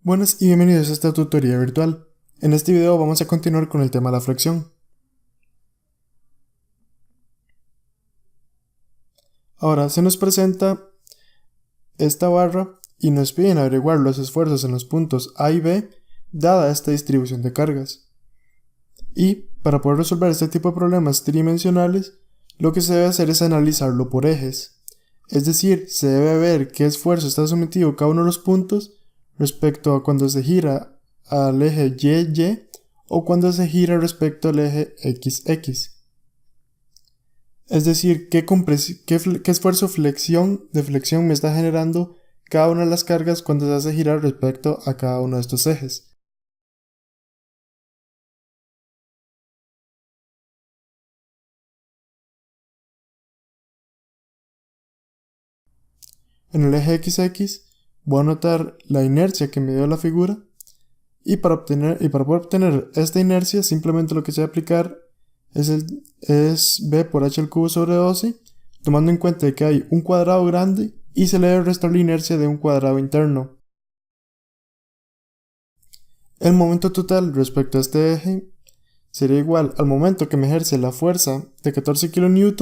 Buenas y bienvenidos a esta tutoría virtual. En este video vamos a continuar con el tema de la flexión. Ahora se nos presenta esta barra y nos piden averiguar los esfuerzos en los puntos A y B dada esta distribución de cargas. Y para poder resolver este tipo de problemas tridimensionales, lo que se debe hacer es analizarlo por ejes. Es decir, se debe ver qué esfuerzo está sometido cada uno de los puntos respecto a cuando se gira al eje YY o cuando se gira respecto al eje XX. Es decir, qué esfuerzo de flexión me está generando cada una de las cargas cuando se hace girar respecto a cada uno de estos ejes. En el eje XX voy a anotar la inercia que me dio la figura y para poder obtener esta inercia simplemente lo que se va a aplicar es b por h al cubo sobre 12, tomando en cuenta que hay un cuadrado grande y se le debe restar la inercia de un cuadrado interno. El momento total respecto a este eje sería igual al momento que me ejerce la fuerza de 14 kN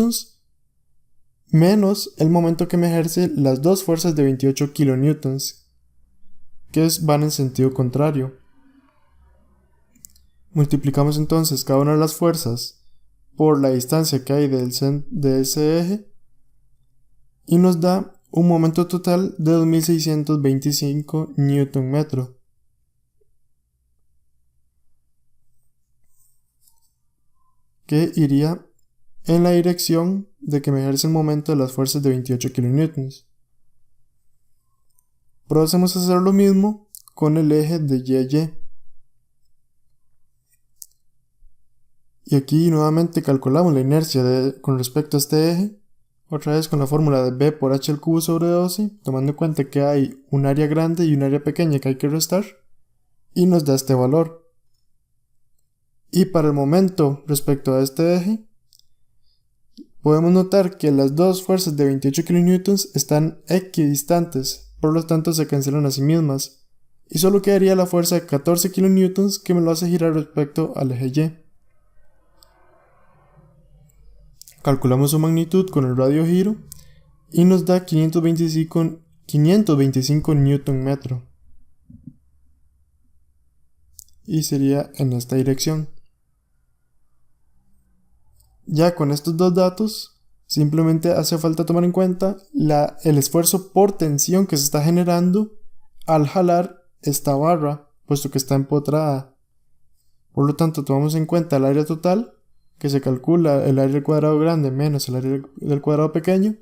menos el momento que me ejerce las dos fuerzas de 28 kN, que van en sentido contrario. Multiplicamos entonces cada una de las fuerzas por la distancia que hay de ese eje y nos da un momento total de 2625 Nm, que iría en la dirección de que me ejerce el momento de las fuerzas de 28 kN. Procedemos a hacer lo mismo con el eje de YY. Y aquí nuevamente calculamos la inercia con respecto a este eje, otra vez con la fórmula de b por h al cubo sobre 12, tomando en cuenta que hay un área grande y un área pequeña que hay que restar, y nos da este valor. Y para el momento respecto a este eje, podemos notar que las dos fuerzas de 28 kN están equidistantes, por lo tanto se cancelan a sí mismas, y solo quedaría la fuerza de 14 kN que me lo hace girar respecto al eje Y. Calculamos su magnitud con el radio giro y nos da 525 Nm. Y sería en esta dirección. Ya con estos dos datos, simplemente hace falta tomar en cuenta el esfuerzo por tensión que se está generando al jalar esta barra, puesto que está empotrada. Por lo tanto, tomamos en cuenta el área total, que se calcula el área del cuadrado grande menos el área del cuadrado pequeño.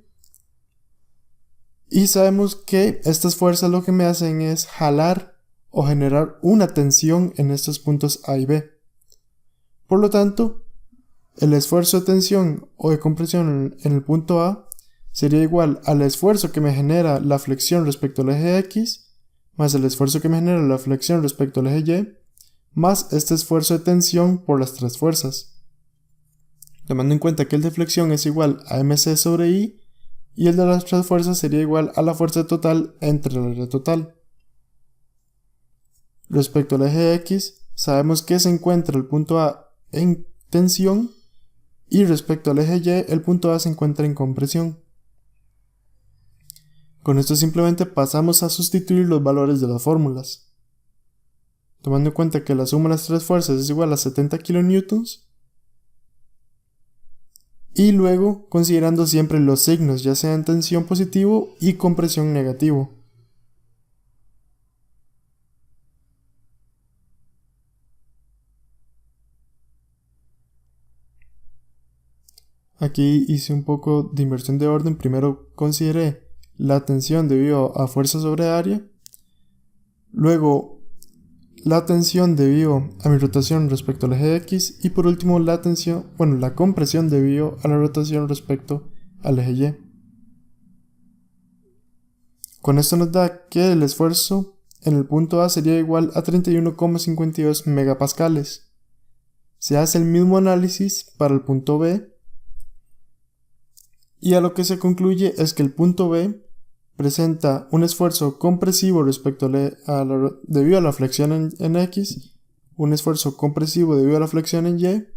Y sabemos que estas fuerzas lo que me hacen es jalar o generar una tensión en estos puntos A y B. Por lo tanto, el esfuerzo de tensión o de compresión en el punto A sería igual al esfuerzo que me genera la flexión respecto al eje X, más el esfuerzo que me genera la flexión respecto al eje Y, más este esfuerzo de tensión por las tres fuerzas. Tomando en cuenta que el de flexión es igual a mc sobre I y el de las tres fuerzas sería igual a la fuerza total entre el área total. Respecto al eje X, sabemos que se encuentra el punto A en tensión y respecto al eje Y, el punto A se encuentra en compresión. Con esto simplemente pasamos a sustituir los valores de las fórmulas. Tomando en cuenta que la suma de las tres fuerzas es igual a 70 kN, y luego considerando siempre los signos, ya sean tensión positivo y compresión negativo. Aquí hice un poco de inversión de orden. Primero consideré la tensión debido a fuerza sobre área, luego la tensión debido a mi rotación respecto al eje X y por último la compresión debido a la rotación respecto al eje Y. Con esto nos da que el esfuerzo en el punto A sería igual a 31,52 megapascales. Se hace el mismo análisis para el punto B y a lo que se concluye es que el punto B presenta un esfuerzo compresivo debido a la flexión en X, un esfuerzo compresivo debido a la flexión en Y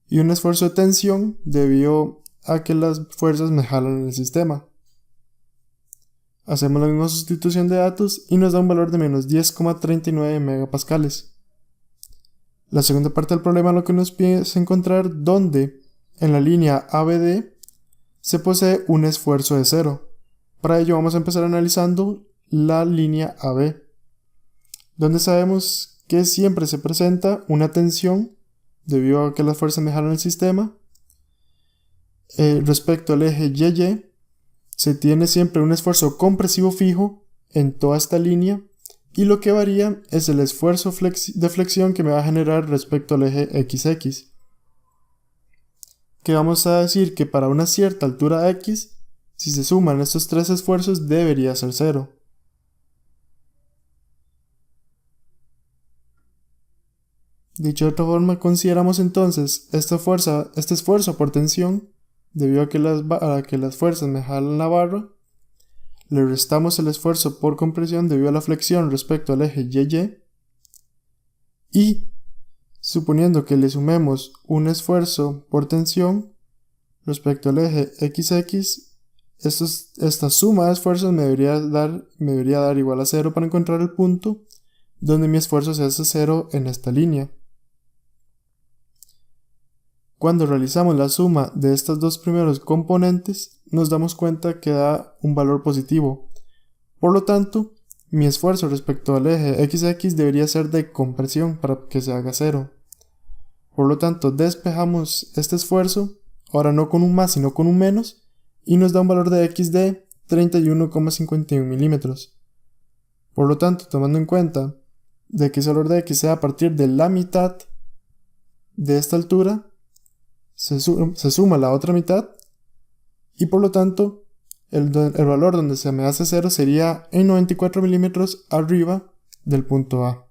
y un esfuerzo de tensión debido a que las fuerzas me jalan en el sistema. Hacemos la misma sustitución de datos y nos da un valor de menos 10,39 megapascales. La segunda parte del problema lo que nos pide es encontrar dónde en la línea ABD se posee un esfuerzo de 0. Para ello vamos a empezar analizando la línea AB, donde sabemos que siempre se presenta una tensión debido a que las fuerzas me jalan el sistema. Respecto al eje YY, se tiene siempre un esfuerzo compresivo fijo en toda esta línea y lo que varía es el esfuerzo de flexión que me va a generar respecto al eje XX. Que vamos a decir que para una cierta altura X, si se suman estos tres esfuerzos debería ser 0. Dicho de otra forma, consideramos entonces este esfuerzo por tensión debido a que las fuerzas me jalan la barra, le restamos el esfuerzo por compresión debido a la flexión respecto al eje YY y, suponiendo que le sumemos un esfuerzo por tensión respecto al eje XX, esta suma de esfuerzos me debería dar igual a 0 para encontrar el punto donde mi esfuerzo se hace 0 en esta línea. Cuando realizamos la suma de estos dos primeros componentes, nos damos cuenta que da un valor positivo. Por lo tanto, mi esfuerzo respecto al eje XX debería ser de compresión para que se haga 0. Por lo tanto, despejamos este esfuerzo, ahora no con un más sino con un menos, y nos da un valor de X de 31,51 milímetros. Por lo tanto, tomando en cuenta de que ese valor de X sea a partir de la mitad de esta altura, se suma la otra mitad y por lo tanto el valor donde se me hace 0 sería en 94 milímetros arriba del punto A.